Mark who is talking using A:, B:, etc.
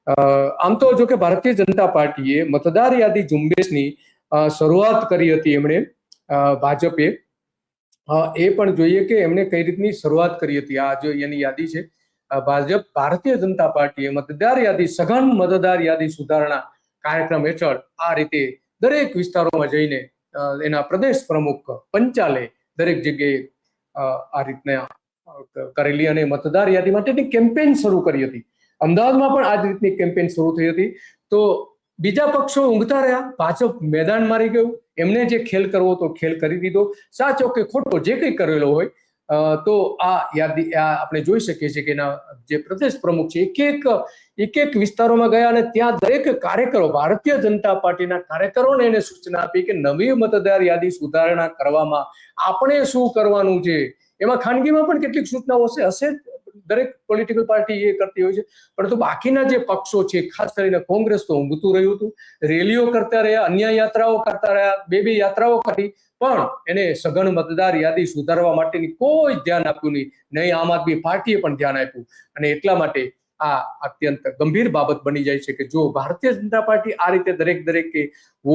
A: આમ તો જો કે ભારતીય જનતા પાર્ટીએ મતદાર યાદી ઝુંબેશની શરૂઆત કરી હતી એમણે, ભાજપે. એ પણ જોઈએ કે એમણે કઈ રીતની શરૂઆત કરી હતી. આ જો એની યાદી છે, ભારતીય જનતા પાર્ટીએ મતદાર યાદી, સઘન મતદાર યાદી સુધારણા કાર્યક્રમ હેઠળ આ રીતે દરેક વિસ્તારોમાં જઈને એના પ્રદેશ પ્રમુખ પંચાલે દરેક જગ્યાએ આ રીતના કરેલી અને મતદાર યાદી માટેની કેમ્પેઇન શરૂ કરી હતી. અમદાવાદમાં પણ આ જ રીતની કેમ્પેઇન શરૂ થઈ હતી. તો બીજા પક્ષો ઊંઘતા રહ્યા, ભાજપ મેદાન મારી ગયું. એમને જે ખેલ કરવો તો ખેલ કરી દીધો, સાચો કે ખોટો જે કંઈ કરેલો હોય. તો આ યાદી આપણે જોઈ શકીએ છીએ કે એના જે પ્રદેશ પ્રમુખ છે એક એક વિસ્તારોમાં ગયા અને ત્યાં દરેક કાર્યકરો, ભારતીય જનતા પાર્ટીના કાર્યકરોને એને સૂચના આપી કે નવી મતદાર યાદી સુધારણા કરવામાં આપણે શું કરવાનું છે. એમાં ખાનગીમાં પણ કેટલીક સૂચનાઓ હશે, દરેક પોલિટિકલ પાર્ટી એ કરતી હોય છે. પરંતુ બાકીના જે પક્ષો છે, ખાસ કરીને કોંગ્રેસ તો ઊંઘતું રહ્યું હતું, રેલીઓ કરતા રહ્યા, અન્ય યાત્રાઓ કરતા રહ્યા, બે યાત્રાઓ કરી, પણ એને સઘન મતદાર યાદી સુધારવા માટેની કોઈ ધ્યાન આપ્યું નહીં. આમ આદમી પાર્ટીએ પણ ધ્યાન આપ્યું. અને એટલા માટે આ અત્યંત ગંભીર બાબત બની જાય છે કે જો ભારતીય જનતા પાર્ટી આ રીતે દરેક વોર્ડ